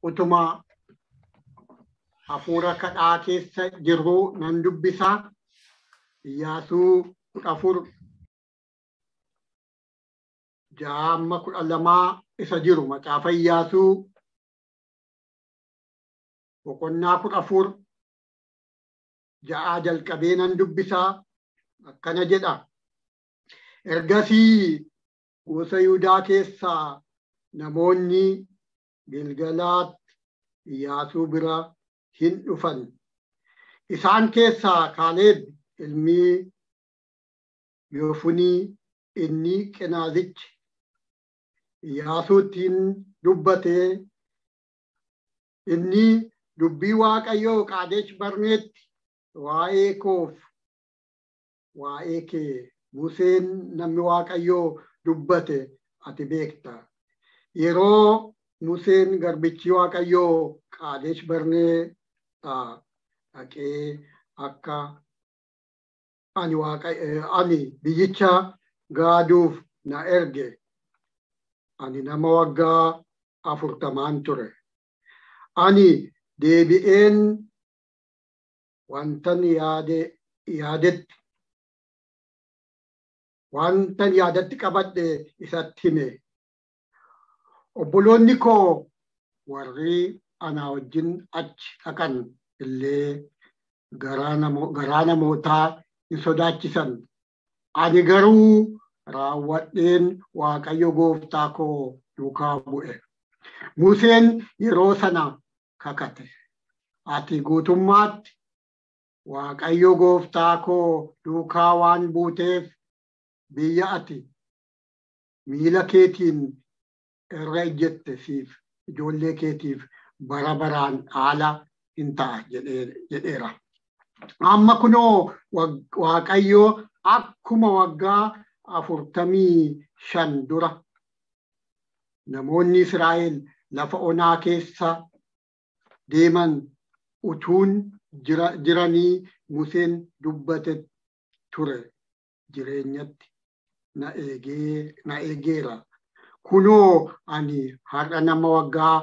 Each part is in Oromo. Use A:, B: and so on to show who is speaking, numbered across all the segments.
A: utuma hafuura kadhaa keessa jirru nan dubbisa. Iyyaasuu 14 jaamma 12 isa jiru macaafa Iyyaasuu boqonnaa 14 ja'a jalqabee nan dubbisa. Akkana jedha. Ergasii gosa Yihuudaa keessaa namoonni Gilgalaatti Iyyaasuu bira hin dhufan. Isaan keessaa Kaaleeb ilmi Yoofunii inni Qenaazichi Iyyaasuuttiin dubbate. Inni dubbii Waaqayyoo Qaadesh Barneetti waa'ee koof waa'ee kee Museen namni Waaqayyoo dubbate ati beekta. Yeroo Museen garbichi Waaqayyoo Qaadesh Barnee dhaqee akka ani biyyicha gaaduuf na erge. Ani nama waggaa 40 ture. Ani deebi'een wantan yaadatti qabadhe isatti hime. Obboloonni koo warri anaa wajjin achi dhaqan illee garaa namootaa hin sodaachisan. Ani garuu raawwadheen Waaqayyo gooftaa koo duukaa bu'e. Museen yeroo sana kakate. Ati guutummaatti Waaqayyo gooftaa koo duukaa waan buuteef biyya ati miila keetiin irra ejjette siif ijoollee keetiif bara baraan dhaala hin ta'a jedheera. Amma kunoo Waaqayyo akkuma waggaa 45 dura namoonni Israa'el lafa onaa keessa deeman utuun jiranii Museen dubbate ture jireenyatti na eegeera. Kunoo ani har'a nama waggaa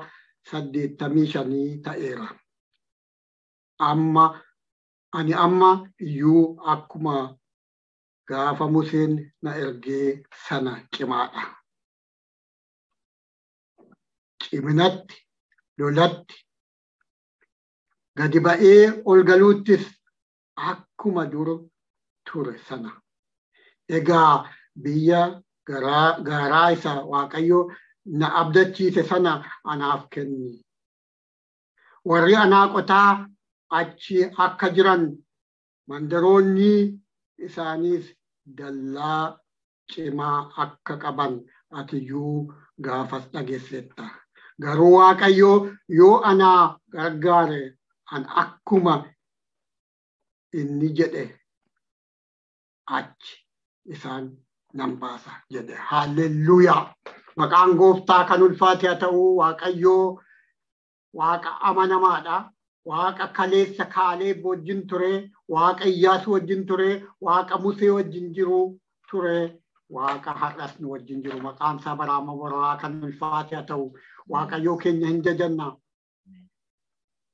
A: 85 ta'eera. Ani amma iyyuu akkuma gaafa Museen na ergee sana cimaadha. Ciminatti, lolatti, gadi ba'ee ol galuuttis akkuma dur ture sana. Egaa biyya gaaraa isa Waaqayyo na abdachiise sana anaaf kenni. Warri Anaaqotaa achi akka jiran mandaroonni isaaniis dallaa cimaa akka qaban atiyyuu gaafas dhageessetta. Garuu Waaqayyo yoo anaa gargaare an akkuma inni jedhe achi isaan nan baasa jedhe. Haalleluuyaa. Maqaan gooftaa kan ulfaate haa ta'u. Waaqayyo Waaqa amanamaadha. Waaqa kaleessa Kaaleeb wajjin ture. Waaqa Iyyaasuu wajjin ture. Waaqa Musee wajjin jiru ture. Waaqa har'as nu wajjin jiru. Maqaan isaa baraama baraa kan ulfaate haa ta'u. Waaqayyo keenya hin jajanna.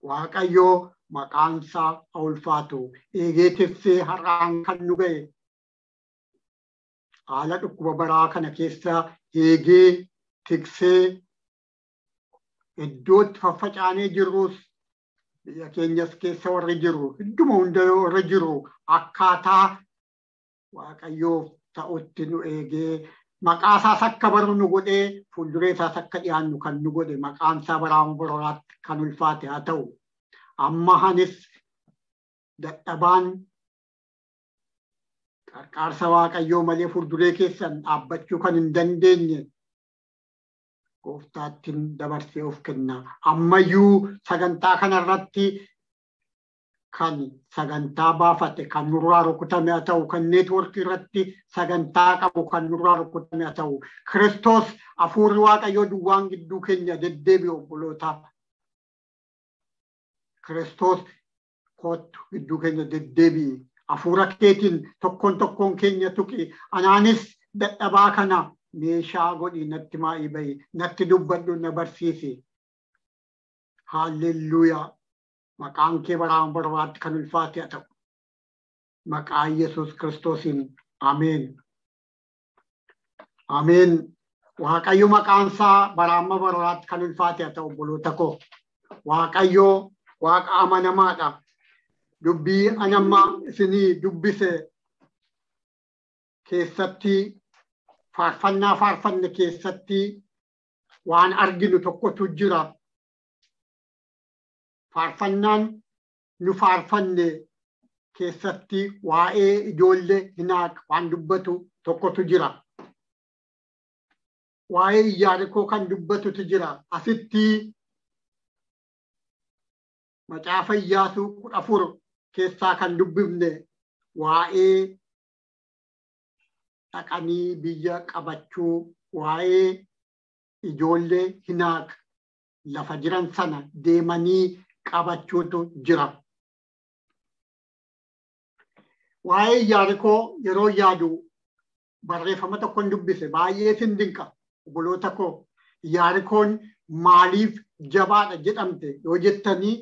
A: Waaqayyo maqaan isaa haa ulfaatu. Eegee tiksee har'aan kan nu ga'e. Haala dhukkuba baraa kana keessa eegee tiksee iddootti faffacaanee jirrus biyya keenyas keessa warri jiru hunduma hunda warra jiru akkaataa Waaqayyoof ta'utti nu eegee maqaa isaas akka barru nu godhee fuulduree isaas akka dhiyaannu kan nu godhe maqaan isaa baraama baraatti kan ulfaate haa ta'u. Amma anis dadhabaan qarqaarsa Waaqayyoo malee fuulduree keessan dhaabbachuu kan hin dandeenye gooftaattiin dabarsee of kenna. Ammayyuu sagantaa kanarratti kan sagantaa baafate kan nurraa rukutame haa ta'u, kan neetworkii irratti sagantaa qabu kan nurraa rukutame haa ta'u. Kiristoos hafuurri Waaqayyoo duwwaan gidduu keenya deddeebi'u obboloota. Kiristoos kottu gidduu keenya deddeebi'i. Hafuura keetiin tokkoon keenya tuqi. Anaanis dadhabaa kana meeshaa godhi natti maa'ii bahi natti dubbadhu na barsiisi. Hallelujah. Maqaan kee baraan barbaatti kan ulfaate haa ta'u. Maqaa Yesuus Kiristoosiin. Ameen. Ameen. Waaqayyo maqaan isaa baraamma baraatti kan ulfaate haa ta'u obboloota koo. Waaqayyo Waaqa amanamaadha. Dubbii anamma isinii dubbise keessatti faarfannaa faarfanne keessatti waan arginu tokkotu jira. Faarfannaan nu faarfanne keessatti waa'ee ijoollee Hinaaq waan dubbatu tokkotu jira. Waa'ee Iyaarikoo kan dubbatutu jira. Asitti macaafa Iyyaasuu 14 keessaa kan dubbifne waa'ee dhaqanii biyya qabachuu, waa'ee ijoollee Hinaaq lafa jiran sana deemanii qabachuutu jira. Waa'ee Iyaarikoo yeroo yaadu barreeffama tokkoon dubbise baay'ee sin dinqa obboloota koo. Iyaarikoon maaliif jabaadha jedhamte yoo jettanii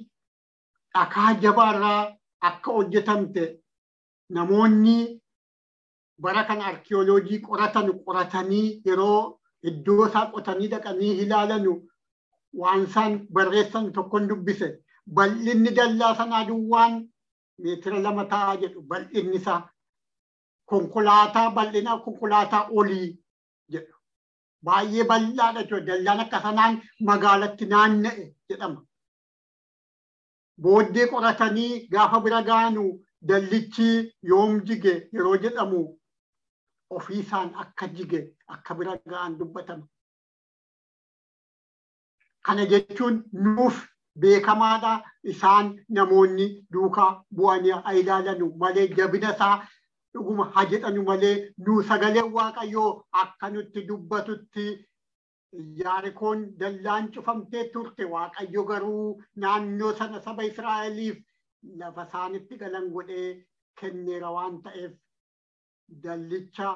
A: dhakaa jabaarraa akka hojjetamte namoonni bara kan arkeoloojii qoratanii yeroo iddoo isaa qotanii dhaqanii ilaalanu waan isaan barreessan tokkoon dubbise. Bal'inni dallaa sanaa duwwaan meetira 2 ta'a jedhu bal'inni isaa. Konkolaataa bal'ina konkolaataa olii jedhu. Baay'ee bal'aadha jechuudha. Dallaan akka sanaan magaalatti naanna'e jedhama. Booddee qoratanii gaafa bira gaanu dallichi yoom jige yeroo jedhamu ofiisaan akka jige akka bira gaan dubbatama. Kana jechuun nuuf beekamaadha. Isaan namoonni duukaa bu'anii ilaalanu malee jabina isaa dhuguma haa jedhanu malee nu sagalee Waaqayyoo akka nutti dubbatutti Iyaarikoon dallaan cufamtee turte. Waaqayyo garuu naannoo sana saba Israa'eliif lafa isaanitti galan godhee kenneera waan ta'eef dallicha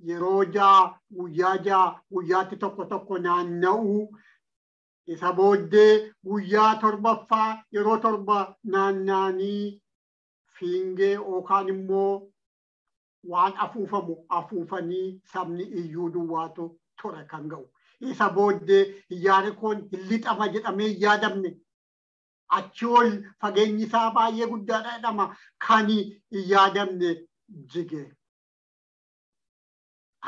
A: yeroo 6 guyyaa 6 guyyaatti tokko naanna'uu isa booddee guyyaa 7ffaa yeroo 7 naanna'anii fiingee yookaan immoo waan afuufamu afuufanii sabni iyyuu duwwaatu ture kan ga'u. Isa booddee Iyaarikoon hin lixama jedhamee hin yaadamne. Achi ol fageenyi isaa baay'ee guddaadha jedhama kan hin yaadamne jige.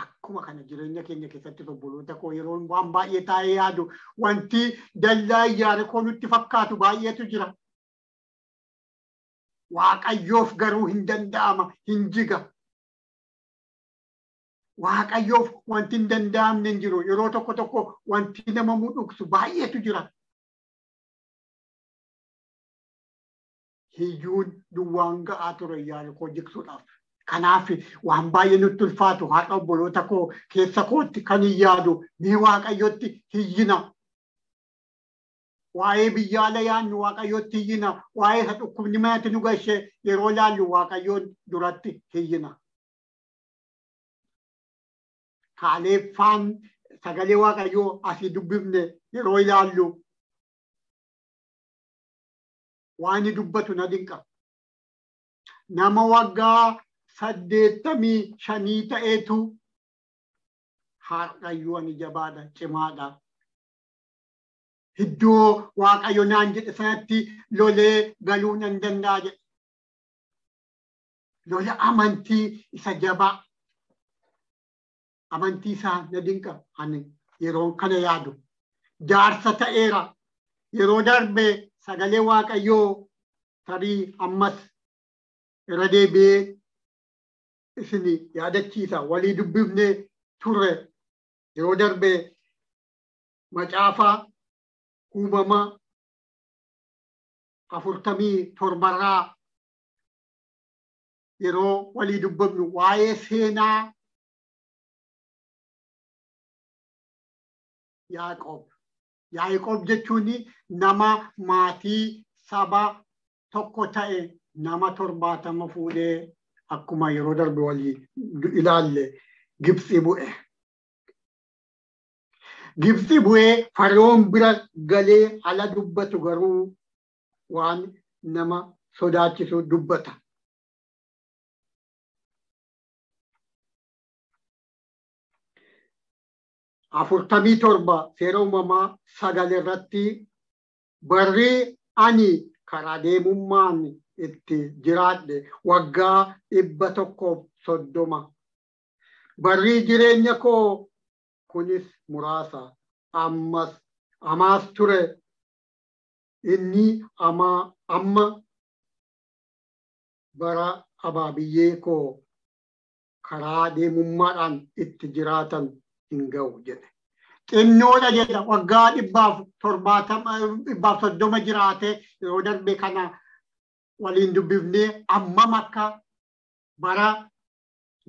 A: Akkuma kana jireenya keenya keessatti obboloota koo yeroo waan baay'ee taa'ee yaadu wanti dallaa Iyaarikoo nutti fakkaatu baay'eetu jira. Waaqayyoof garuu hin danda'ama, hin jiga. Waaqayyoof wanti hin danda'amne hin jiru. Yeroo tokko wanti nama mudhuksu baay'eetu jira. Hiyyuun duwwaan ga'aa ture Iyaarikoo jigsuudhaaf. Kanaaf waan baay'ee nutti ulfaatu har'a obboloota koo keessa kootti kan hin yaadu mee Waaqayyootti hiyyina. Waa'ee biyya ala yaannu Waaqayyootti hiyyina. Waa'ee isa dhukkubni manatti nu gashee yeroo laallu Waaqayyoon duratti hiyyina. Kaaleeffaan sagalee Waaqayyoo asii dubbifne yeroo ilaallu waan dubbatu na dinqa. Nama waggaa 85 ta'eetu har'ayyuu ani jabaadha, cimaadha. Iddoo Waaqayyo naan jedhe sanatti lolee galuu nan danda'a jedhe. Lola amantii isa jabaa. Amantii isaa na dinqa ani yeroo kana yaadu. Jaarsa ta'eera. Yeroo darbe sagalee Waaqayyoo tarii ammas irra deebi'ee isini yaadachiisa. Walii dubbifnee turre yeroo darbe macaafa uumama 47 yeroo walii dubbifnu waa'ee seenaa Yaaqoob jechuun nama maatii saba tokko ta'e nama 70 fuudhee akkuma yeroo darbe walii ilaalle Gibxii bu'e. Gibsi bu'ee Faroon bira galee ala dubbatu garuu waan nama sodaachisu dubbata. Afurtamii torba seera uumamaa 9 irratti barri ani karaa deemummaan itti jiraadhe waggaa 130. Barri jireenya koo kunis muraasa amaas ture. Inni amma bara abaabiyyee koo karaa deemummaadhaan itti jiraatan hin ga'u jedhe. Xinnoodha jedha waggaa 130 jiraate yeroo darbe kana waliin dubbifnee ammam akka bara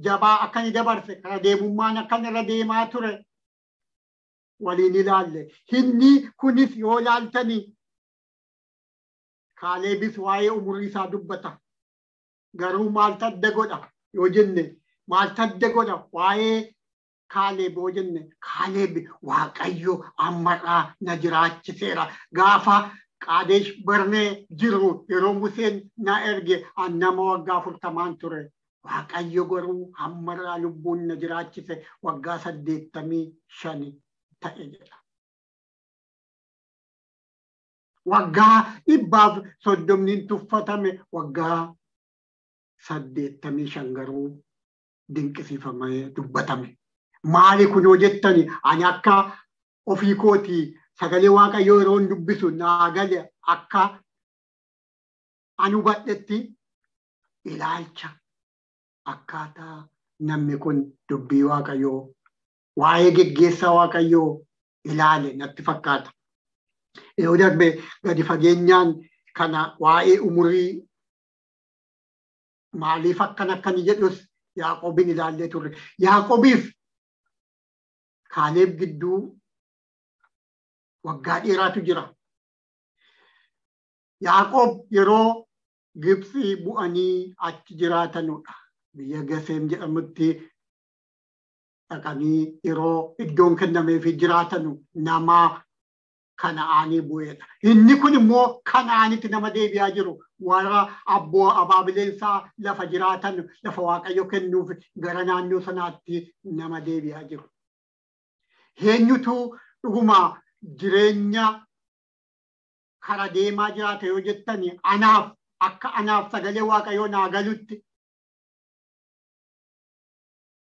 A: jabaa akkani dabarse karaa deemummaan akkan irra deemaa ture waliin ilaalle. Inni kunis yoo ilaaltanii Kaaleebis waa'ee umurii isaa dubbata. Garuu maal tadda godha yoo jenne maal tadda godha waa'ee Kaaleeb yoo jenne Kaaleeb Waaqayyo ammarraa na jiraachiseera. Gaafa Qaadesh Barnee jiru yeroo Museen na erge nama waggaa 40 ture. Waaqayyo garuu ammarraa lubbuun na jiraachise waggaa 85 ta'e jedha. Waggaa 130 tuffatame waggaa 85 garuu dinqisiifamee dubbatame. Maali kun yoo jettani ani akka ofii kooti sagalee Waaqayyoo yeroo dubbisu naa gale akka ani hubadhetti ilaalcha akkaataa namni kun dubbii Waaqayyoo waa'ee geggeessaa Waaqayyoo ilaale natti fakkaata. Yoo darbe gadi fageenyaan kana waa'ee umurii maaliif akkani jedhus Yaaqoobin ilaallee turre. Yaaqoobiif Kaaleeb gidduu waggaa dheeraatu jira. Yaaqoob yeroo Gibsii bu'anii achi jiraatanudha. Biyya Gaseem jedhamutti dhaqanii yeroo iddoon kennameefii jiraatanu nama Kana'aanii bu'eedha. Inni kun immoo Kana'aanitti nama deebi'aa jiru. Warra abaabileensaa lafa jiraatan lafa Waaqayyo kennuuf gara naannoo sanaatti nama deebi'aa jiru. Eenyutu dhuguma jireenya kara deemaa jiraate yoo jettani anaaf sagalee Waaqayyoo naa galutti.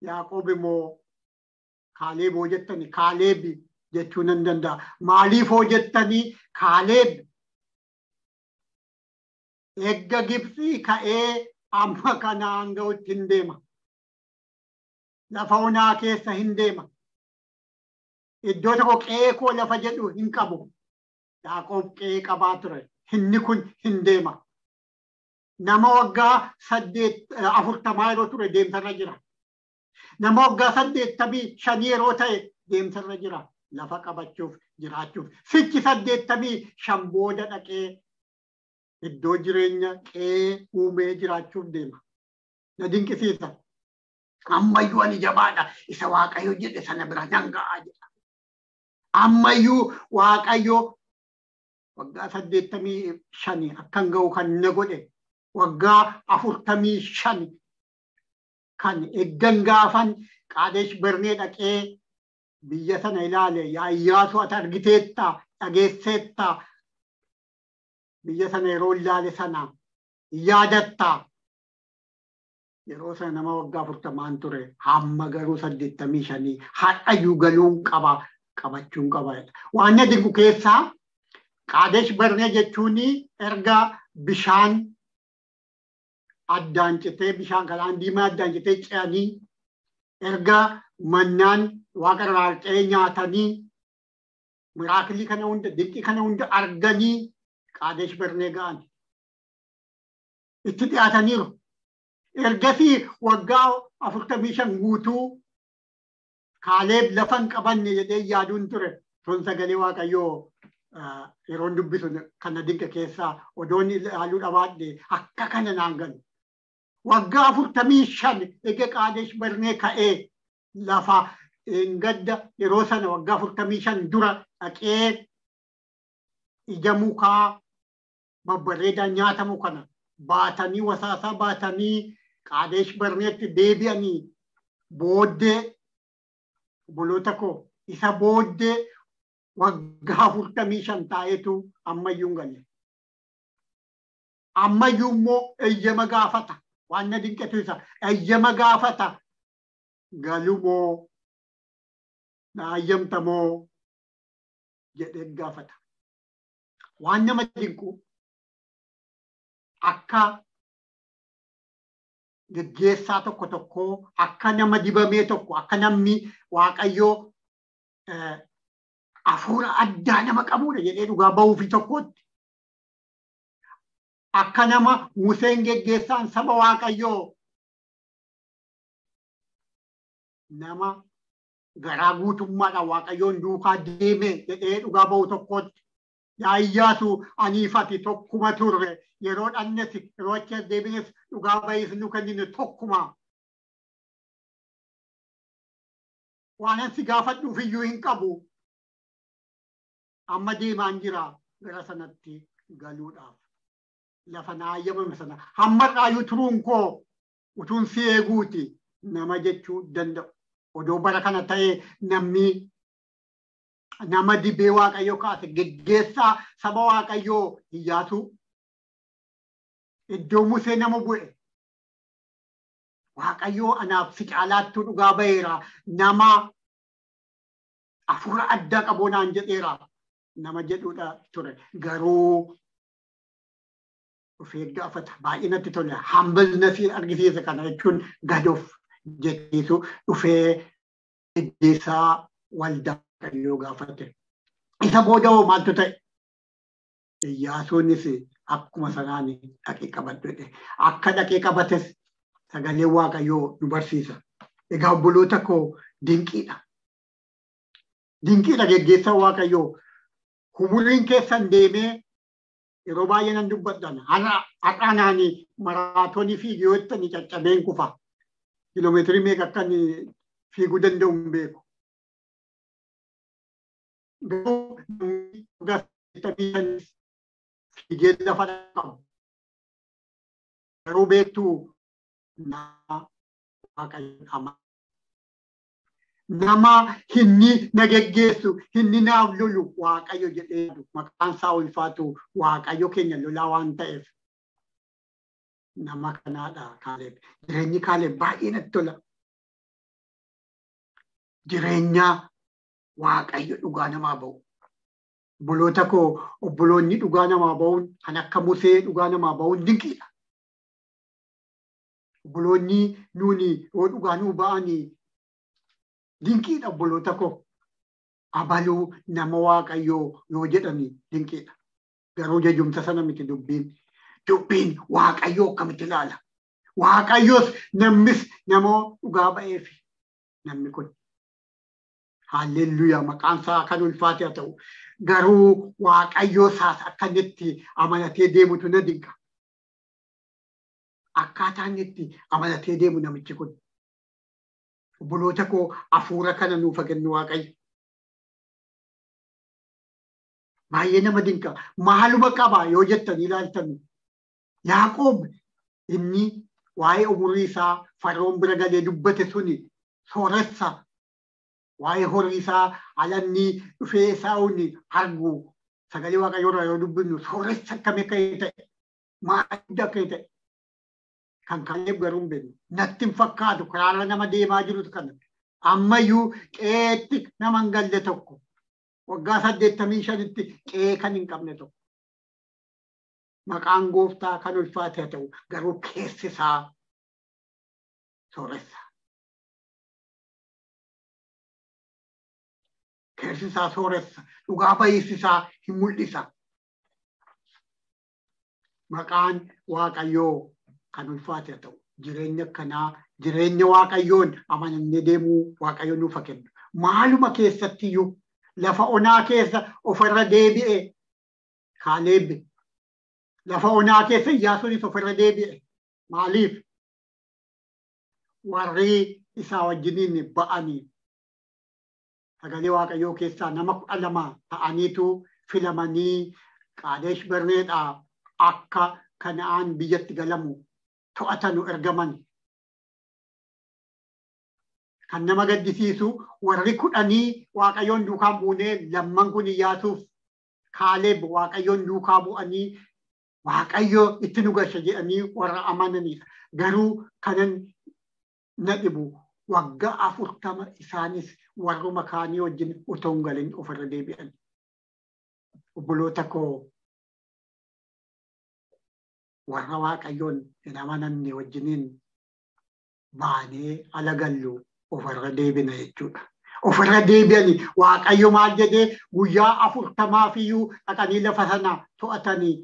A: Yaaqoob immoo Kaaleeb yoo jettani Kaaleeb jechuun nan danda'a. Maaliif yoo jettanii Kaaleeb eegga Gibsii ka'ee amma Kana'aan ga'utti hin deema. Lafa onaa keessa hin deema. Iddoo tokko qe'ee koo lafa jedhu hin qabu. Yaaqoob qe'ee qabaa ture. Inni kun hin deema. Nama waggaa 40 yeroo ture deemsarra jira. Nama waggaa 85 yeroo ta'e deemsarra jira. Lafa qabachuuf jiraachuuf. Sichi 85 booda dhaqee iddoo jireenya qe'ee uumee jiraachuuf deema. Na dinqisiisa. Ammayyuu ani jabaadha. Isa Waaqayyo jedhe sana bira nan ga'a jedha. Ammayyuu Waaqayyo waggaa 85 akkan ga'u kan na godhe. Waggaa 45 kan eeggan gaafan Qaadesh Barnee dhaqee biyya sana ilaale. Yaa Iyyaasuu ati argiteetta dhageesseetta. Biyya sana yeroo ilaale sana yaadatta. Yeroo sana nama waggaa 40 ture. Hamma garuu 85 har'ayyuu galuun qabachuun qaba. Waan na dinqu keessaa Qaadesh Barnee jechuun erga bishaan addaan citee bishaan galaan diimaa addaan citee ce'anii erga mannaan Waaqa irraa ce'ee nyaatanii miraakilii kana hunda dinqii kana hunda arganii Qaadesh Barnee ga'an. Itti dhiyaataniiru. Ergasii waggaa 45 guutuu Kaaleeb lafa hin qabanne jedhee yaaduun ture. Sun sagalee Waaqayyoo yeroo dubbisu kana dinqa keessaa odoon ilaaluu dhabaadhe akka kana naan galu. Waggaa 45 eega Qaadesh Barnee ka'ee lafa engadda yeroo sana waggaa 45 dura dhaqee ija mukaa babbareedaa nyaatamu kana baatanii wasaasaa baatanii Qaadesh Barneetti deebi'anii booddee obboloota koo isa booddee waggaa 45 taa'eetu ammayyuu hin galle. Ammayyuu immoo eeyyama gaafata. Waan na dinqatu isa eeyyama gaafata. Galumoo na ayyamtamoo jedhee gaafata. Waan nama dinqu akka geggeessaa tokko tokko akka nama dibamee tokko akka namni Waaqayyoo hafuura addaa nama qabuudha jedhee dhugaa ba'uu fi tokkotti. Akka nama Museen geggeessaan saba Waaqayyoo nama garaa guutummaadhaan Waaqayyoon duukaa deeme jedhee dhugaa ba'uu tokkotti. Yaa Iyyaasu aniifati tokkuma turre yeroo dhannesi yeroo achi deebines dhugaa ba'iif nu kennine tokkuma. Waan ansi gaafadhuuf iyyuu hin qabu. Amma deemaan jira gara sanatti galuudhaaf. Lafa na ayyamame sana hammarraayyuu turuun koo utuun si eeguuti nama jechuu danda'u. Odoo bara kana ta'ee namni nama dibee Waaqayyoo kaase geggeessaa saba Waaqayyoo Iyyaasuu iddoo Musee nama bu'e Waaqayyoo anaaf si caalaattuu dhugaa ba'eera nama hafuura addaa qabu naan jedheera nama jedhuudha ture garuu dhufee gaafata baay'ee natti tole humility argisiisa kana jechuun gad of jettiisu dhufee geggeessaa waldaa Waaqayyoo gaafate. Isa booda hoo maaltu ta'e? Iyyaasuunis akkuma sanaan dhaqee qabadhu jedhe. Akka dhaqee qabates sagalee Waaqayyoo nu barsiisa. Egaa obboloota koo dinqiidha. Dinqiidha geggeessaa Waaqayyoo. Humuriin keessan deemee yeroo baay'ee nan dubbadhan. Har'aanaan maraatoonii fiiguu yoo ta'an caccabeen kufa. Kiiloomeetirii meeqa akkan fiiguu danda'u hin beeku. Fiigee lafa qabu. Garuu beektuu nama hinni na geggeessu hinni naaf lolu Waaqayyo jedhee maqaan isaa ulfaatu Waaqayyo keenya lolaa waan ta'eef nama kanaadha Kaaleb. Jireenyi Kaaleb baay'ee natti tola. Jireenya Waaqayyo dhugaa namaa ba'u. Obboloota koo obboloonni dhugaa namaa ba'uun kan akka Musee dhugaa namaa ba'uun dinqiidha. Obboloonni nuuni yoo dhugaa nuu ba'anii dinqiidha obboloota koo. Abaluu nama Waaqayyoo yoo jedhani dinqiidha. Garuu jajumsa sana miti dubbiin. Dubbiin Waaqayyoo akkamitti ilaala. Waaqayyoos namnis nama dhugaa ba'eef namni kun. Haalleluuyaa maqaan isaa kan ulfaate haa ta'u. Garuu Waaqayyoo isaas akkanitti amanatee deemutu na dinqa. Akkaataan itti amanatee deemu namichi kun. Obboloota koo hafuura kana nuuf kennu Waaqayyo. Baay'ee nama dinqa. Maaluma qaba yoo jettan ilaaltan. Yaaqoob inni waa'ee umurii isaa Fara'oon bira galee dubbate suni sooressa. Waa'ee horii isaa alanni dhufee Esaawun argu sagalee Waaqayyoo irraa yoo dubbifnu sooressa akkamii akka ta'e maal akka ta'e kan Kaaleb garuu hin beeknu. Natti hin fakkaatu karaarra nama deemaa jirutu kana. Ammayyuu qeetti nama hin galle tokko waggaa 85tti qe'ee kan hin qabne tokko. Maqaan Gooftaa kan ulfaate haa ta'u garuu keessi isaa sooressa. Keessi isaa sooressa. Dhugaa ba'iinsi isaa hin mul'isa. Maqaan Waaqayyoo kan ulfaate haa ta'u. Jireenya akkanaa jireenya Waaqayyoon amanannee deemuu Waaqayyoon nuuf kennu. Maaluma keessatti iyyuu lafa onaa keessa ofirra deebi'e Kaaleb. Lafa onaa keessa Iyyaasuunis ofirra deebi'e. Maaliif? Warri isaa wajjiniin ba'anii sagalee waaqayyoo keessaa nama 12 ta'aniitu filamanii Qaadesh Barneedhaa akka Kana'aan biyyatti galamu to'atanu ergaman. Kan nama gaddisiisu warri 10 waaqayyoon duukaa buunee lamman kun Iyyaasuuf Kaaleeb waaqayyoon duukaa bu'anii waaqayyo itti nu gasha jedhanii warra amananidha. Garuu kanan na dhibu waggaa 40 isaanis warruma kaanii wajjin utoo hin galin ofirra deebi'an. Obboloota koo warra waaqayyoon hin amananne wajjiniin baanee ala gallu ofirra deebina jechuudha. Ofirra deebi'ani waaqayyo maal jedhee guyyaa 40 iyyuu dhaqanii lafa sana to'atanii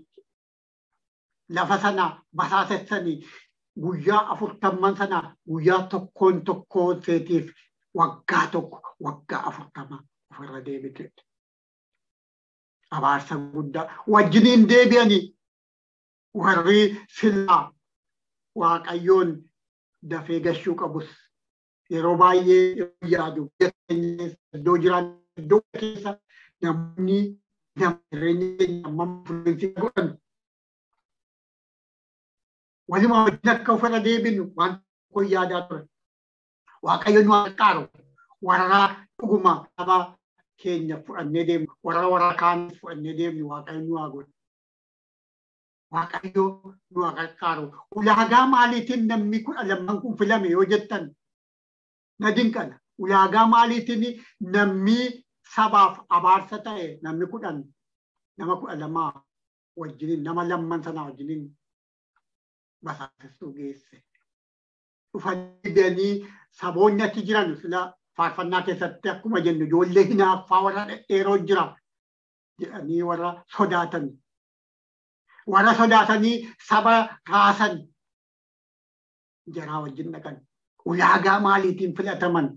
A: lafa sana basaasessanii guyyaa 40 sana guyyaa tokkoon seetiif waggaa tokko waggaa 40 ofirra deebite. Abaarsa guddaa wajjiniin deebi'ani warri silaa waaqayyoon dafee gashuu qabus yeroo baay'ee yaadu iddoo jiran iddoo keessa namni nama fuulduree godhan walima wajjin akka ofirra deebinu waan tokko yaadaa ture. Waaqayyo nu qarqaaru warra dhuguma saba keenya fudhannee deemnu warra kaan fudhannee deemnu waaqayyo nu haa godhu. Waaqayyo nu qarqaaru. Ulaagaa maaliitiin namni 12 kun filame yoo jettan na dinqana. Ulaagaa maaliitiin namni sabaaf abaarsa ta'e namni 10 nama 12 wajjiniin nama lamman sana wajjiniin basaasessuu geesse. Dhufanii deemanii saboonni achi jiran sila faarfannaa keessatti akkuma jennu ijoollee hinaaffaa warra dhedheeroo jira jedhanii warra sodaatan. Warra sodaatanii saba raasan jaraa wajjin dhaqan. Ulaagaa maaliitiin filataman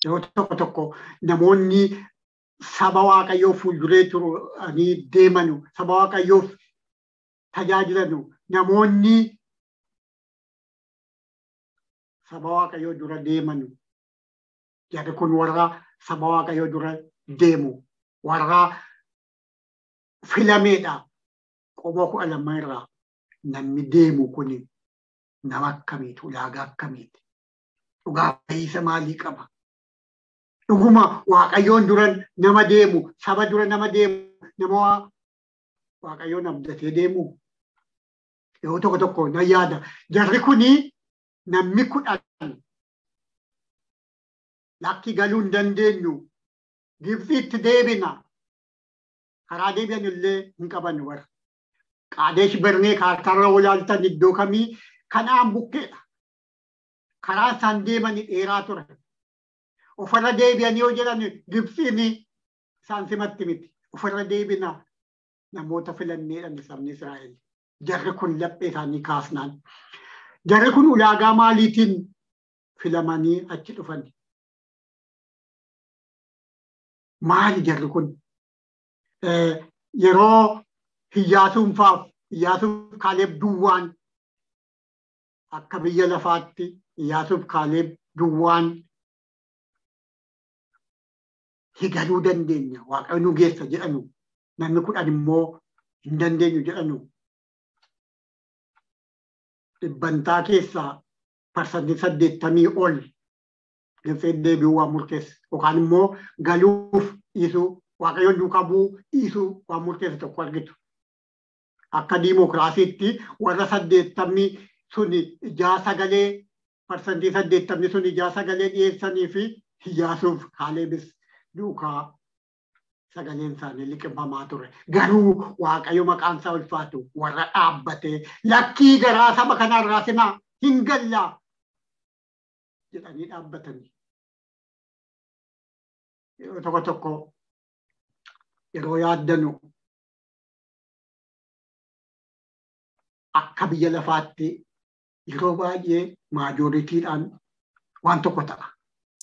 A: yeroo tokko namoonni saba waaqayyoo fuulduree turanii deemanu saba waaqayyoof tajaajilanu namoonni saba waaqayyoo dura deemanu jarri kun warra saba waaqayyoo dura deemu warra filameedha. Qomoo 12 irraa namni deemu kun nama akkamiiti ulaagaa akkamiiti dhugaa baay'isa maalii qaba. Dhuguma waaqayyoon duran nama deemu saba dura nama deemu nama waaqayyoon abdatee deemu yoo tokko na yaada. Jarri kuni namni 10 lakki galuu hin dandeenyu Gibxitti deebina karaa deebi'an illee hin qaban warra. Qaadesh Barnee kaartarra olaaltan iddoo kamii Kana'aan bukkeedha. Karaa isaan deemanii dheeraa ture. Ofirra deebi'anii yoo jedhan Gibxiin isaan simatti miti. Ofirra deebina namoota filanneedhaan sabni Israa'el. Jarri kun laphee isaanii kaasnaan. Jarri kun ulaagaa maaliitiin filamanii achi dhufan? Maali jarri kun? Yeroo Iyyaasuuf Kaaleeb duwwaan akka biyya lafaatti Iyyaasuuf Kaaleeb duwwaan higaluu dandeenya waaqayyo nu geessa jedhanu namni 10 immoo hin dandeenyu jedhanu dhibbantaa keessaa parsantii 80 ol Gibxii deebi'uu waan murteessu yookaan immoo galuuf dhiisuu waaqayyoon duukaa bu'uu dhiisuu waan murteessu tokko argitu. Akka diimokiraasiitti warra 80 suni ijaa sagalee parsantii 80 suni ijaa sagalee dhiyeessanii fi Iyyaasuuf Kaaleebis duukaa sagaleen isaanii liqimfamaa ture. Garuu waaqayyo maqaan isaa ulfaatu warra dhaabbatee lakkii garaa saba kanarraa sinaa hin gallaa jedhanii dhaabbatanii. Yeroo tokko yeroo yaaddanu akka biyya lafaatti yeroo baay'ee maajooritiidhaan waan tokko ta'a.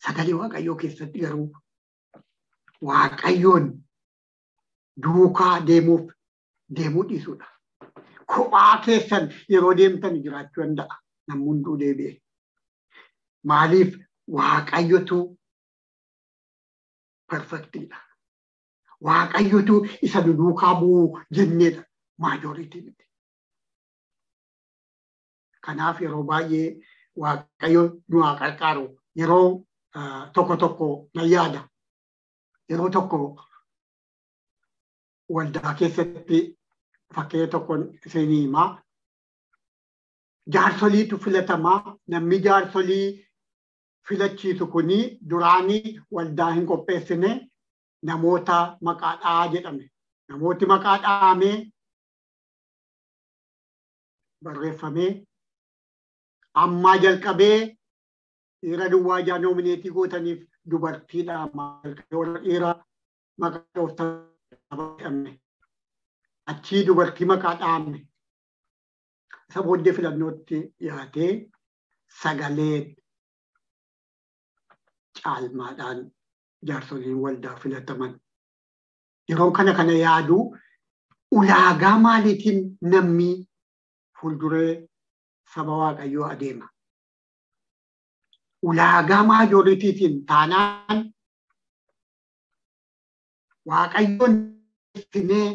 A: Sagalee waaqayyoo keessatti garuu waaqayyoon duukaa deemuu dhiisuudha. Kophaa keessan yeroo deemtan jiraachuu danda'a. Namni hunduu deebi'e. Maaliif waaqayyotu perfectidha. Waaqayyotu isa duukaa bu'u jenneedha majority miti. Kanaaf yeroo baay'ee waaqayyo nu haa qarqaaru. Yeroo tokko na yaada. Yeroo tokko waldaa keessatti fakkii tokkoon isinii himaa. Jaarsoliitu filatamaa. Namni jaarsolii filachiisu kuni duraanii waldaa hin qopheessine namoota maqaa dha'aa jedhame. Namooti maqaa dha'amee barreeffamee ammaa jalqabee dhiira duwwaa ijaa noomineetii gootaniif dubartiidha. Dhiira maqaa dhooftan achii dubartii maqaa dha'amne. Isa booddee filannootti dhiyaatee sagalee caalmaadhaan jaarsoliin waldaa filataman. Yeroo kana yaadu ulaagaa maaliitiin namni fuulduree saba waaqayyoo adeema? Ulaagaa maajoritiitiin taanaan waaqayyoon ittinee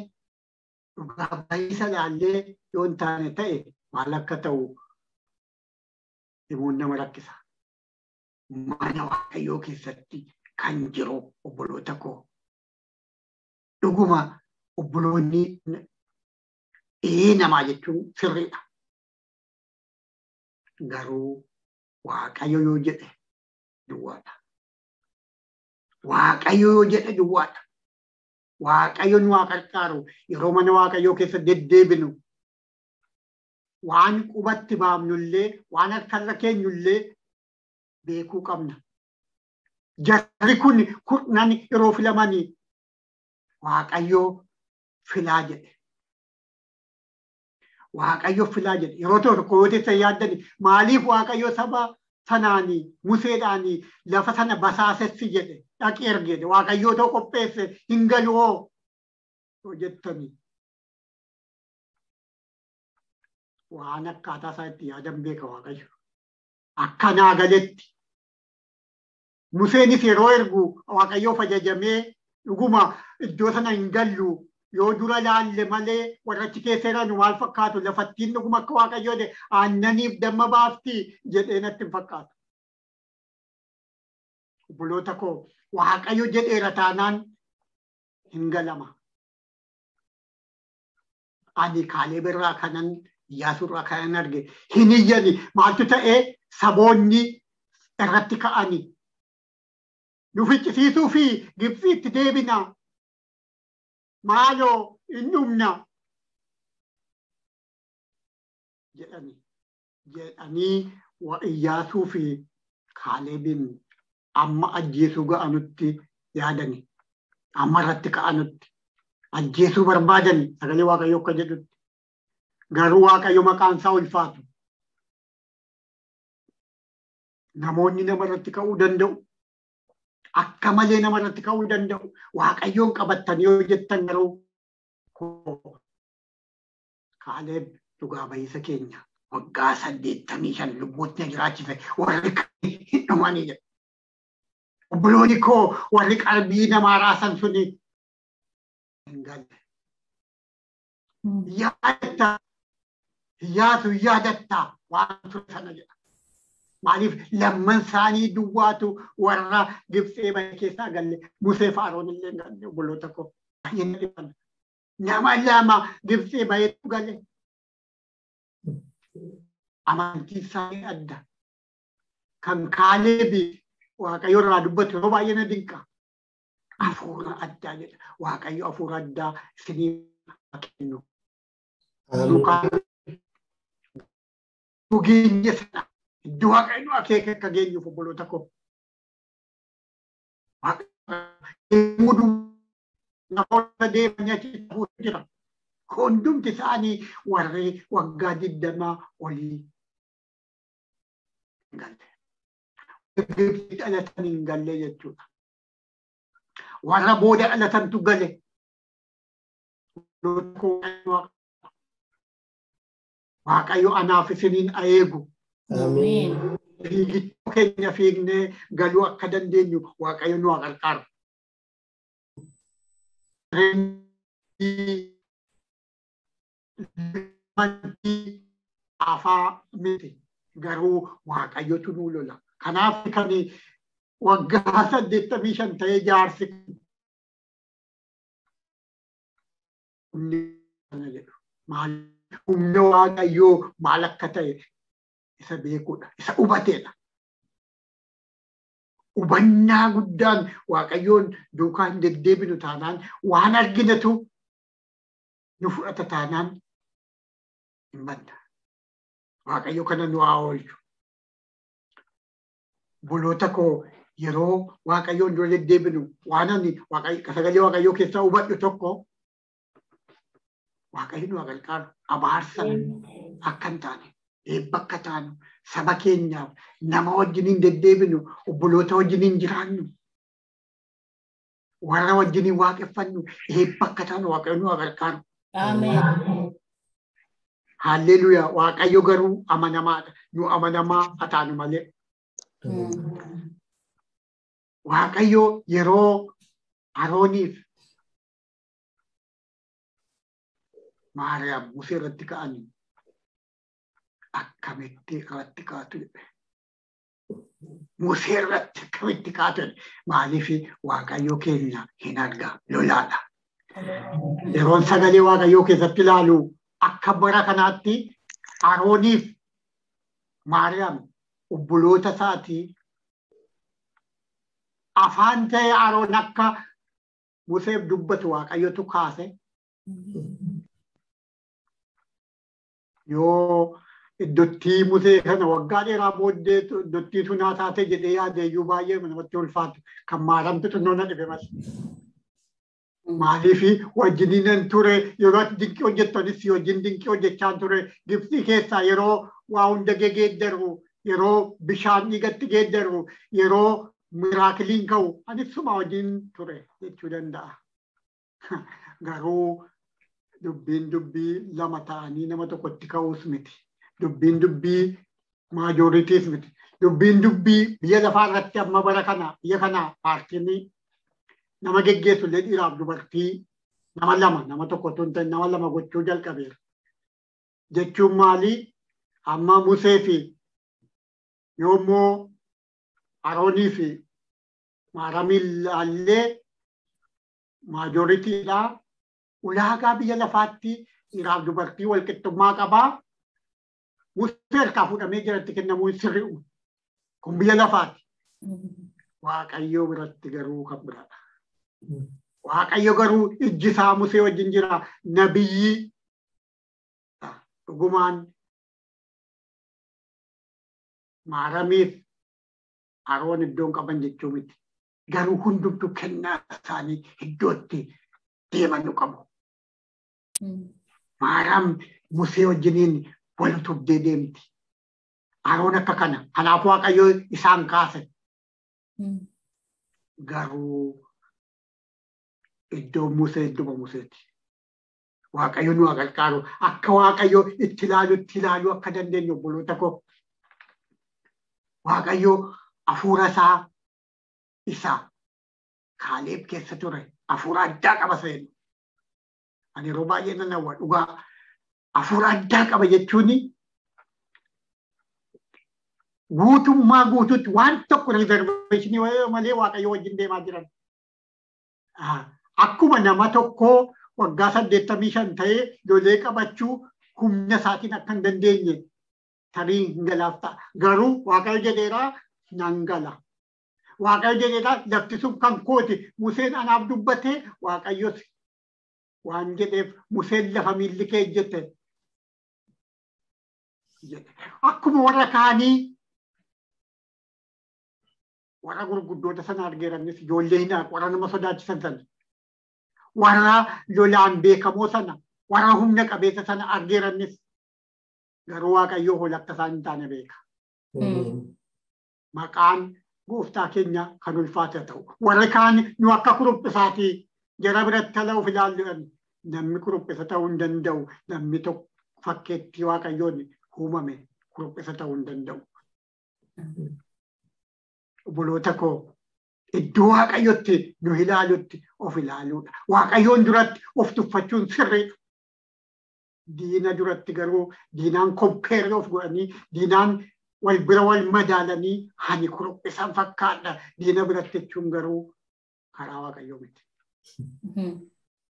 A: dhugaa baay'isa laallee yoo hin taane ta'e maal akka ta'u himuun nama rakkisa. Mana waaqayyoo keessatti kan jiru obboloota koo. Dhuguma obboloonni namaa jechuun sirriidha. Garuu waaqayyo yoo jedhe duwwaadha. Waaqayyo yoo jedhe duwwaadha. Waaqayyo nu haa qarqaaru. Yeroo mana waaqayyoo keessa deddeebinu waan qubatti baafnullee waan harkarra keenyullee beekuu qabna. Jarri kun kurnan yeroo filamanii waaqayyoo filaa jedhe. Waaqayyo filaa jedhe. Yeroo tokko yoo ta'e yaaddani maaliif waaqayyo saba sanaanii Museedhaanii lafa sana basaasessi jedhe dhaqee ergee waaqayyoo ta'u qopheesse hin galu yoo jettanii waan akkaataa isaa itti yaadan beeka waaqayyo. Akkanaa galetti Museenis yeroo ergu waaqayyoof ajajamee dhuguma iddoo sana hin gallu yoo dura laalle malee warrachi keessa jiran maal fakkaatu lafattiin dhuguma akka waaqayyoo aannaniif damma baafti jedhee natti hin fakkaatu. Obboloota koo waaqayyo jedheera taanaan hin galama. Ani Kaaleb irraa kanan Iyyaasuu irraa kanan arge hin iyyani maaltu ta'ee saboonni irratti ka'anii nu ficcisiisuu fi Gibxiitti deebina. Maaloo hin dhumna jedhanii Iyyaasuu fi Kaalebin amma ajjeesuu ga'anutti yaadani. Amma irratti ka'anutti ajjeesuu barbaadani sagalee waaqayyoo akka jedhutti. Garuu waaqayyo maqaan isaa ulfaatu. Namoonni nama irratti ka'uu danda'u. Akka malee nama irratti ka'uu danda'u. Waaqayyoon qabatanii yoo jettan garuu Kaaleb dhugaa baay'isa keenya waggaa 85 lubbuutti jiraachise warri hin dhumanii jedha. Obboloonni koo warri qalbii namaa raasan suni hin galle. Yaadatta Iyyaasu yaadatta waan ture sana jedha. Maaliif lamman isaanii duwwaatu warra Gibxii bahe keessaa galle. Musee fi Aroon illee galle obboloota koo. Nama lama Gibxii baheetu galle. Amantii isaanii adda. Kan Kaalebi waaqayyo irraa dubbatu yeroo baay'ee na dinqa. Hafuura addaa jedha. Waaqayyo hafuura addaa isinii kennu. Geenye sana iddoo waaqayyo akeeka akka geenyuuf obboloota koo. Namoota deemanii achi jira. Hundumti isaanii warri waggaa 20 olii hin galle. Gibxii dhalatan hin galle jechuudha. Warra booda dhalatantu gale. Waaqayyo anaaf isiniin eegu.
B: Ameen.
A: Fiigichuu keenya fiignee galuu akka dandeenyu waaqayyo nu haa qarqaaru. afaa miti garuu waaqayyotu nuu lola. Kanaaf kan waggaa 85 ta'ee jaarsi humna waaqayyoo maal akka ta'e isa beekuudha, isa hubateedha. Hubannaa guddaan waaqayyoon duukaa hin deddeebinu taanaan waan arginatu nu fudhata taanaan hin badda. Waaqayyo kana nu haa oolchu. Boloota koo yeroo waaqayyoon dura deddeebinu waan ani sagalee waaqayyoo keessaa hubadhu tokko waaqayyo nu haa gargaaru. Abaarsan akka hin taane, eebba akka taanu, saba keenyaaf nama wajjiniin deddeebinu, obboloota wajjiniin jiraannu, warra wajjiniin waaqeffannu, eebba akka taanu waaqayyo nu haa gargaaru.
B: Ameen.
A: Haalleluuyaa. Waaqayyo garuu amanamaadha. Nu amanamaa haa taanu malee. Waaqayyo yeroo Arooniif Maariyaam Musee irratti ka'anii akkamitti irratti kaatu jedhe. Musee irratti akkamitti kaatu jedhe. Maaliif waaqayyo keenya hin argaa, lolaadha. Yeroon sagalee waaqayyoo keessatti ilaalu akka bara kanaatti Arooniif Maariyaam obboloota isaatii afaan ta'e Aroon akka Museef dubbatu waaqayyotu kaase. Yoo iddottii Musee kana waggaa dheeraa booddee iddottii sunaa taate jedhee yaadeeyyuu baay'ee namatti ulfaatu kan Maariyaamtu xinnoo na dhibe malee. Maaliif wajjiniin ture yeroo ati dinqii hojjettanis wajjin dinqii hojjechaa ture. Gibxii keessaa yeroo waa hunda geeddaru, yeroo bishaan dhiigatti geeddaru, yeroo miraakiliin ka'u anis suma wajjin ture jechuu danda'a. Garuu dubbii lama ta'anii nama tokkotti ka'uus miti. Dubbii maajooritiis miti. Dubbii biyya lafaa irratti amma bara kana biyya kana paartiin nama geggeessu illee dhiiraaf dubartii nama tokko tun ta'e nama lama gochuu jalqabeera. Jechuun maali? Amma Musee fi yoommoo Aroonii fi Maariyaamii ilaallee maajooritiidha. Ulaagaa biyya lafaatti dhiiraaf dubartii walqixxummaa qabaa. Musee harkaa fuudhamee jiratti kennamuu sirri'u. Kun biyya lafaati. Waaqayyoo biratti garuu kan biraadha. Waaqayyo garuu ijji isaa Musee wajjin jira. Nabiyyi dhugumaan Maariyaamiif Aroon iddoon qaban jechuu miti. Garuu hundumtuu kennaa isaanii iddootti deemanu qabu. Maariyaam Musee wajjiniin wal utubdee deemti. Aroon akka kana. Kanaaf waaqayyo isaan kaase. Garuu iddoo Musee idduma Museeti. Waaqayyo nu haa gargaaru. Akka waaqayyo itti ilaaluu akka dandeenyu obboloota koo. Waaqayyo hafuura isaa Kaaleeb keessa ture. Hafuura addaa qaba seenu. Ani yeroo baay'ee nan hawwa dhugaa. Hafuura addaa qaba jechuun guutummaa guutuutti waan tokko riizerveeshinii malee waaqayyo wajjin deemaa jiran. Akkuma nama tokkoo waggaa 85 ta'ee lolee qabachuu humna isaatiin akka hin dandeenye tarii hin galaaf ta'a. Garuu waaqayyo jedheeraa nan gala. Waaqayyo jedheeraa lafti sun kan kooti. Museen anaaf dubbatee waaqayyos waan jedheef Museen lafa miilli kee ejjette. Akkuma warra kaanii warra gurguddoota sana argeeranis ijoollee hin warra nama sodaachisan sana. Warra lolaan beekamoo sana, warra humna qabeessa sana argeeranis garuu waaqayyoo hola akka isaan hin taane beeka. Maqaan gooftaa keenya kan ulfaate ta'u. Warri kaan nu akka kuruphisaatii jara biratti tala'uuf ilaalluudhaan namni kuruphisa ta'uu hin danda'u. Namni tokko fakkeettii waaqayyoon uumame kuruphisa ta'uu hin danda'u. Obboloota koo iddoo waaqayyotti nu ilaalutti of ilaaluudha. Waaqayyoon duratti of tuffachuun sirriidha. Diina duratti garuu diinaan kompeerri of godhanii diinaan wal bira wal madaalanii hani kuruphisan fakkaadha. Diina biratti jechuun garuu karaa waaqayyoo miti.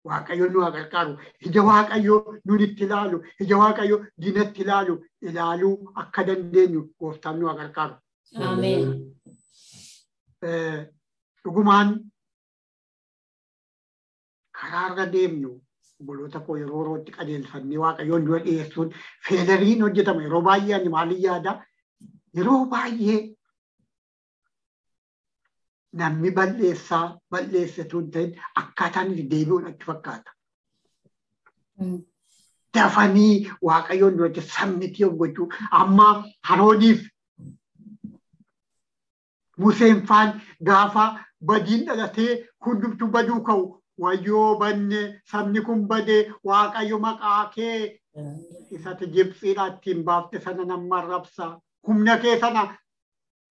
A: Waaqayyoon nu gargaaru. Ija waaqayyoo nun itti ilaalu. Ija waaqayyoo diinatti ilaaluu akka dandeenyu gooftaan nu gargaaru.
B: Ameen.
A: Dhugumaan karaarra deemnu obboloota koo yeroo yerootti qajeelfannee waaqayyoon dura dhiyeessuun feederiin hojjetama. Yeroo baay'ee ani maaliin yaada? Yeroo baay'ee namni balleessatu hin ta'in akkaataan itti deebi'uun achi fakkaata. Dafanii waaqayyoon duratti sabmitii of gochuu amma Arooniif Museen faan gaafa badiin dhalatee hundumtuu baduu ka'u wayyoo banne sabni kun badee waaqayyo maqaa kee isatti Gibxiidhaa ittiin baafte sana nama arrabsa. Humna kee sana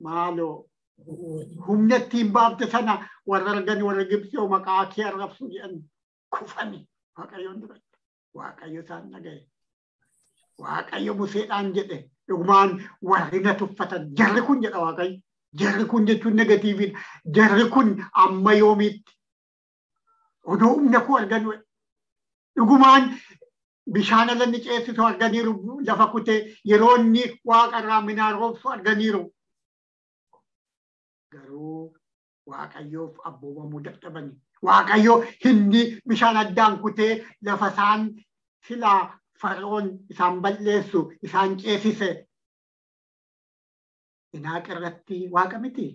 A: maaloo humna ittiin baafte sana warra argan warra Gibxii maqaa kee arrabsu jedhan kufani waaqayyoon duratti. Waaqayyo isaan dhagaye. Waaqayyo Museedhaan jedhe dhugumaan warri na tuffatan jarri kun jedha waaqayyo. Jarri kun jechuun negatiiviidha. Jarri kun amma yoomiitti odoo humna koo arganu dhugumaan bishaan alanni ceesisu arganiiru lafa kutee yeroo inni waaqarraa midhaan roobsu arganiiru. Garuu waaqayyoof abboomamuu dadhabani. Waaqayyo hindi bishaan addaan kutee lafa isaan silaa Fara'oon isaan balleessu isaan ceesise. Inaaq irratti waaqa miti.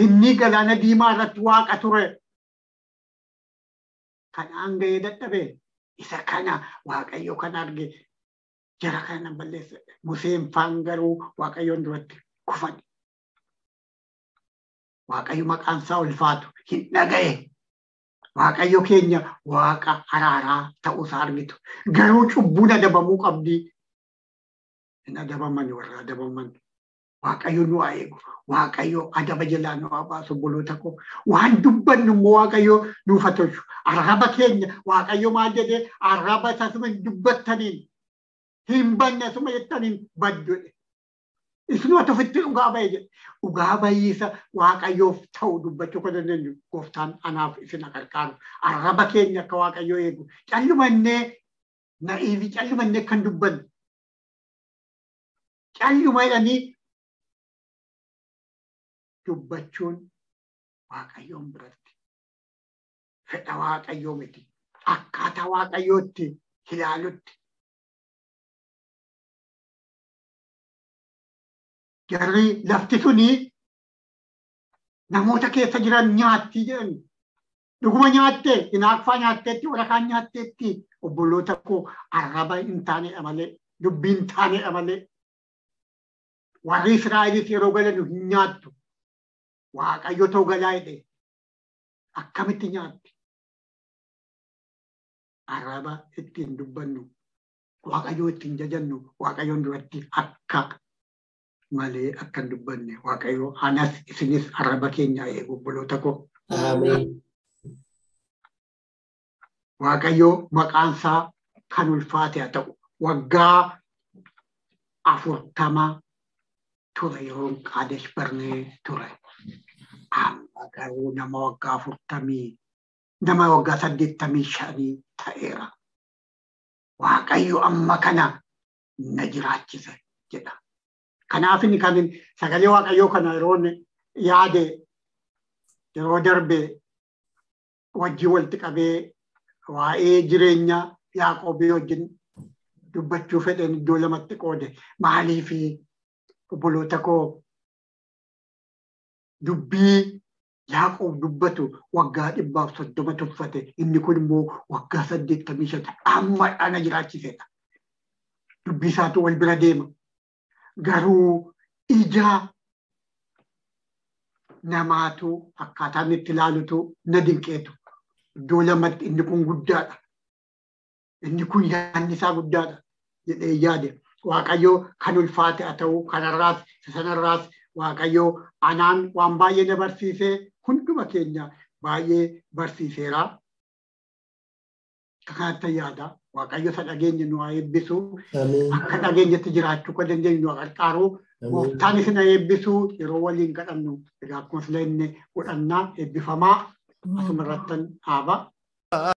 A: Inni galaana diimaa irratti waaqa ture. Kanaan ga'ee dadhabe. Isa kana waaqayyo kan arge jara kana balleesse. Museen faan garuu waaqayyoon duratti kufani. Waaqayyo maqaan isaa ulfaatu hin dhaga'e. Waaqayyo keenya waaqa araaraa ta'uusaa argitu. Garuu cubbuun adabamuu qabdi. Hin adabaman warra adabaman. Waaqayyo nu haa eegu. Waaqayyo adaba jalaa nu haa baasu obboloota koo. Waan dubbannu immoo waaqayyo nuuf haa tolchu. Arraba keenya waaqayyo maal jedhee arraba isasuma hin dubbattaniin hin banne asuma jettaniin baddudha. Isinuma ofitti dhugaa bahe jedhe. Dhugaa bahiisa waaqayyoof ta'u dubbachuu kan dandeenyu gooftaan anaaf isin gargaaru. Arraba keenya akka waaqayyo eegu. Callumannee na'iifi callumannee kan dubbannu. Calluma jedhanii dubbachuun waaqayyoon biratti fedha waaqayyoo miti. Akkaataa waaqayyootti ilaalutti. Jarri lafti suni namoota keessa jiran nyaatti jedhan. Dhuguma nyaattee, hinaaffaa nyaatteetti, waraqaan nyaatteetti obboloota koo arraba hin taanedha malee, dubbii hin taanedha malee. Warri Israa'elis yeroo galan hin nyaattu. Waaqayyo ta'uu galaa jedhe akkamitti nyaatti? Arraba ittiin dubbannu, waaqayyo ittiin jajannu, waaqayyoon duratti akka malee akka hin dubbanne waaqayyo anas isinis arraba keenya eegu obboloota koo. Waaqayyo maqaan isaa kan ulfaate haa ta'u. Waggaa 40 ture yeroon Qaadesh Barnee ture. Amma garuu nama waggaa 40 nama waggaa 85 ta'eera. Waaqayyo amma kana na jiraachise jedha. Kanaaf inni kan sagalee waaqayyoo kana yeroon yaade yeroo darbe wajjii walitti qabee waa'ee jireenya Yaaqoobii wajjin dubbachuu fedheen iddoo lamatti qoode. Maaliif obboloota koo dubbii Yaaqoob dubbatu waggaa 130 tuffate. Inni kun immoo waggaa 85 amma ana jiraachisedha. Dubbii isaatu wal bira deema. Garuu ija namaatu akkaataan itti ilaalutu na dinqeetu. Iddoo lamatti inni kun guddaadha. Inni kun yaadni isaa guddaadha jedhee yaade. Waaqayyo kan ulfaate haa ta'u kanarraas sanarraas waaqayyo anaan waan baay'ee na barsiisee hunduma keenya baay'ee barsiiseera. Kanatti yaada waaqayyo isa dhageenye nu haa eebbisu. Akka dhageenyetti jiraachuu kan dandeenyu nu haa gargaaru. Gooftaan isin haa eebbisu yeroo waliin kadhannu. Egaa akkuma sila inni godhannaa eebbifamaa asuma irrattan dhaaba.